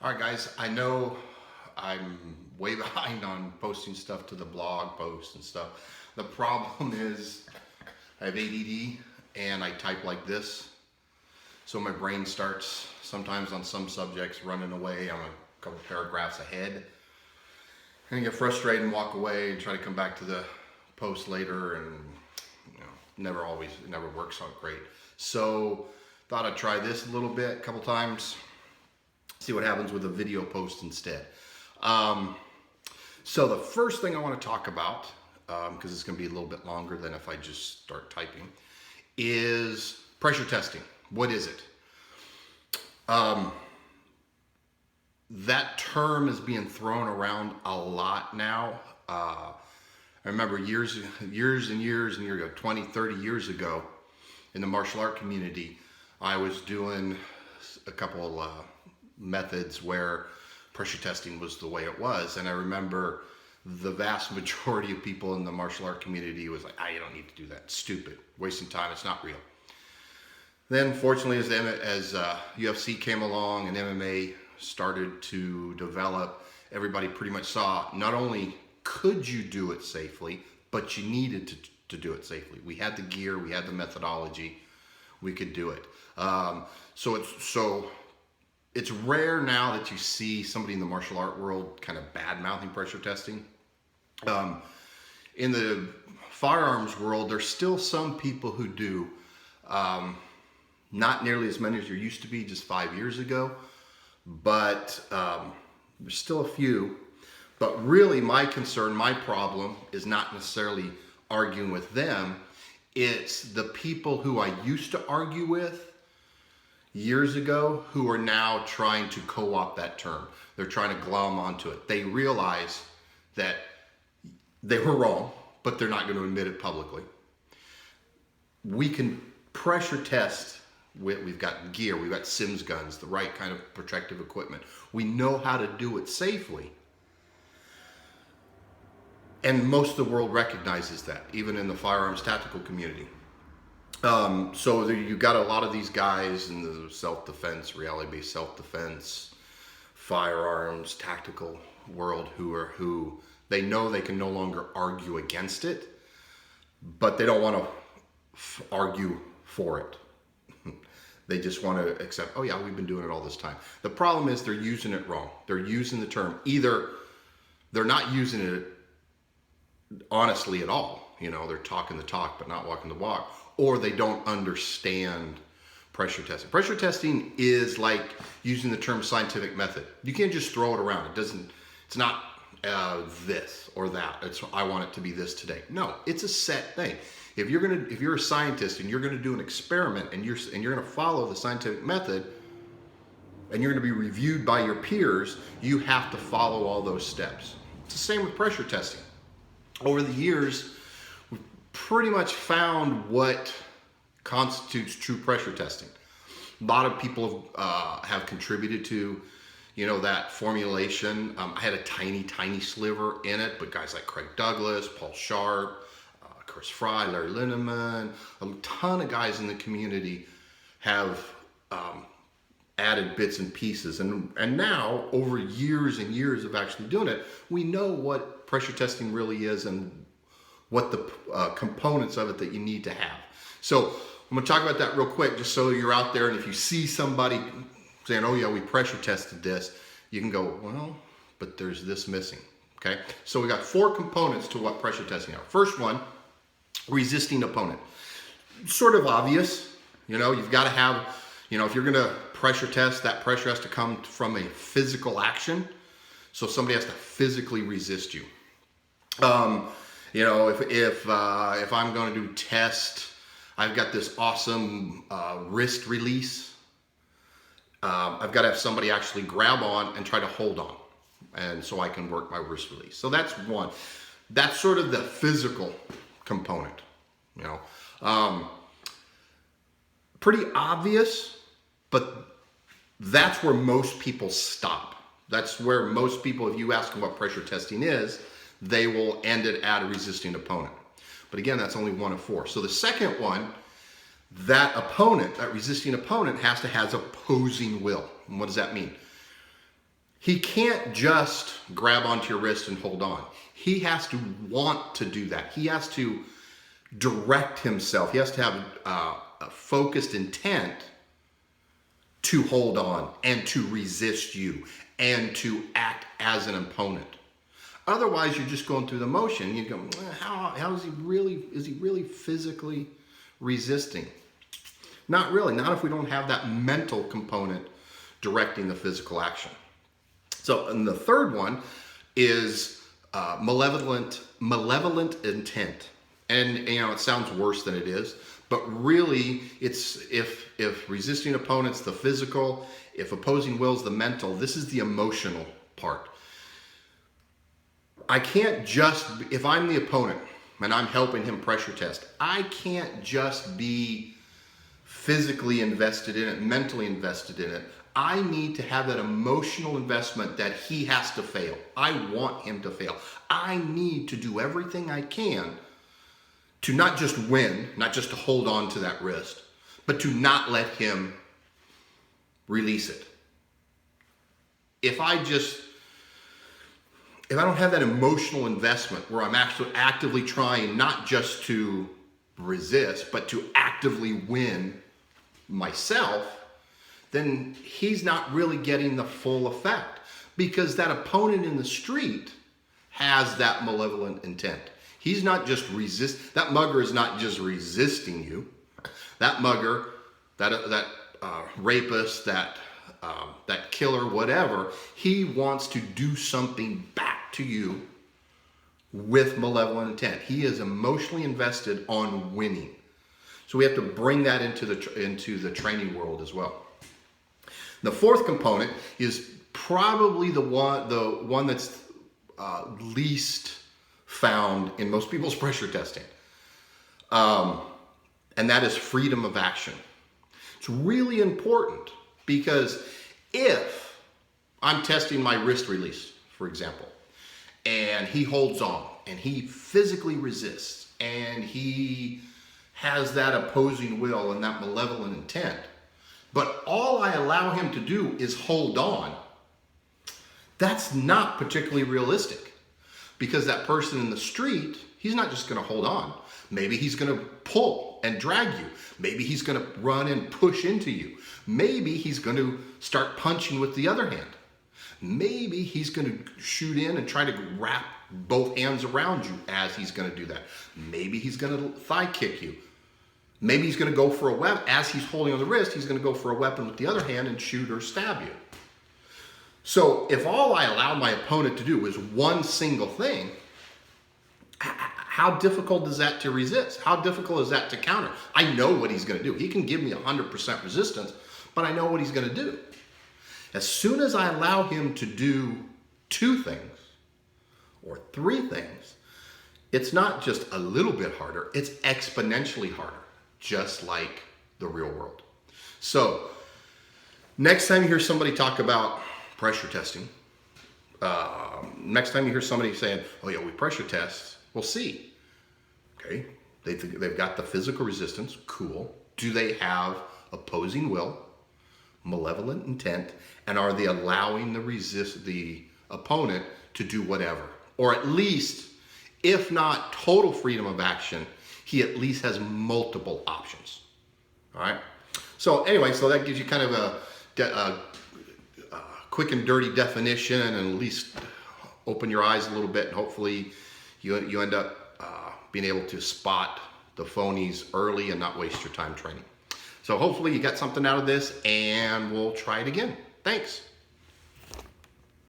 All right, guys, I know I'm way behind on posting stuff to the blog posts and stuff. The problem is I have ADD and I type like this. So my brain starts sometimes on some subjects running away. I'm a couple paragraphs ahead. And I get frustrated and walk away and try to come back to the post later, and it never works out great. So thought I'd try this a little bit, a couple times. See what happens with a video post instead. So the first thing I want to talk about, because it's going to be a little bit longer than if I just start typing, is pressure testing. What is it? That term is being thrown around a lot now. I remember years and years ago, 20, 30 years ago, in the martial art community, I was doing a couple methods where pressure testing was the way it was. And I remember the vast majority of people in the martial art community was like, you don't need to do that. It's stupid. Wasting time. It's not real. Then fortunately, as UFC came along and MMA started to develop, everybody pretty much saw not only could you do it safely, but you needed to do it safely. We had the gear, we had the methodology, we could do it. So it's rare now that you see somebody in the martial art world kind of bad-mouthing pressure testing. In the firearms world, there's still some people who do. Not nearly as many as there used to be just 5 years ago, but there's still a few. But really my concern, my problem is not necessarily arguing with them. It's the people who I used to argue with years ago who are now trying to co-opt that term. They're trying to glom onto it. They realize that they were wrong, but they're not going to admit it publicly. We can pressure test. We've got gear, we've got Sims guns, the right kind of protective equipment. We know how to do it safely. And most of the world recognizes that, even in the firearms tactical community. So you've got a lot of these guys in the self-defense, reality-based self-defense, firearms, tactical world who they know they can no longer argue against it, but they don't want to argue for it. They just want to accept, oh yeah, we've been doing it all this time. The problem is they're using it wrong. They're using the term. Either they're not using it honestly at all. They're talking the talk but not walking the walk. Or they don't understand pressure testing. Pressure testing is like using the term scientific method. You can't just throw it around. It's not this or that. I want it to be this today. No, it's a set thing. If you're a scientist and you're going to do an experiment and you're going to follow the scientific method and you're going to be reviewed by your peers, you have to follow all those steps. It's the same with pressure testing. Over the years, we've pretty much found what constitutes true pressure testing. A lot of people have contributed to, that formulation. I had a tiny sliver in it, but guys like Craig Douglas, Paul Sharp, Chris Fry, Larry Lindemann, a ton of guys in the community have added bits and pieces. And now, over years and years of actually doing it, we know what pressure testing really is and what the components of it that you need to have. So I'm going to talk about that real quick, just so you're out there, and if you see somebody saying, oh yeah, we pressure tested this, you can go, well, but there's this missing. Okay, so we got 4 components to what pressure testing are. First one, resisting opponent. Sort of obvious, you've got to have, if you're going to pressure test, that pressure has to come from a physical action. So somebody has to physically resist you. If I'm going to do test, I've got this awesome wrist release. I've got to have somebody actually grab on and try to hold on, and so I can work my wrist release. So that's one. That's sort of the physical component, pretty obvious, but that's where most people stop. That's where most people, if you ask them what pressure testing is, they will end it at a resisting opponent. But again, that's only one of 4. So the second one, that resisting opponent has to have opposing will. And what does that mean? He can't just grab onto your wrist and hold on. He has to want to do that. He has to direct himself. He has to have a focused intent to hold on and to resist you and to act as an opponent. Otherwise, you're just going through the motion. You go, how is he really physically resisting? Not really, not if we don't have that mental component directing the physical action. So, and the third one is malevolent intent. And it sounds worse than it is, but really it's if resisting opponents, the physical, if opposing will's the mental, this is the emotional part. I can't just, if I'm the opponent and I'm helping him pressure test, I can't just be physically invested in it, mentally invested in it. I need to have that emotional investment that he has to fail. I want him to fail. I need to do everything I can to not just win, not just to hold on to that wrist, but to not let him release it. If I don't have that emotional investment where I'm actually actively trying not just to resist, but to actively win myself, then he's not really getting the full effect, because that opponent in the street has that malevolent intent. He's not just that mugger is not just resisting you. That mugger, that rapist, that killer, whatever, he wants to do something back to you with malevolent intent. He is emotionally invested on winning. So we have to bring that into the training world as well. The fourth component is probably the one that's least found in most people's pressure testing. And that is freedom of action. It's really important, because if I'm testing my wrist release, for example, and he holds on and he physically resists and he has that opposing will and that malevolent intent, but all I allow him to do is hold on, that's not particularly realistic. Because that person in the street, he's not just going to hold on. Maybe he's going to pull and drag you. Maybe he's going to run and push into you. Maybe he's going to start punching with the other hand. Maybe he's going to shoot in and try to wrap both hands around you as he's going to do that. Maybe he's going to thigh kick you. Maybe he's going to go for a weapon. As he's holding on the wrist, he's going to go for a weapon with the other hand and shoot or stab you. So if all I allow my opponent to do is one single thing, how difficult is that to resist? How difficult is that to counter? I know what he's going to do. He can give me 100% resistance, but I know what he's going to do. As soon as I allow him to do 2 things or 3 things, it's not just a little bit harder, it's exponentially harder, just like the real world. So next time you hear somebody talk about pressure testing, next time you hear somebody saying, oh yeah, we pressure test, we'll see. Okay, they've got the physical resistance, cool. Do they have opposing will, malevolent intent, and are they allowing the opponent to do whatever? Or at least, if not total freedom of action, he at least has multiple options. All right. So anyway, so that gives you kind of a quick and dirty definition, and at least open your eyes a little bit, and hopefully you end up being able to spot the phonies early and not waste your time training. So hopefully you got something out of this, and we'll try it again. Thanks.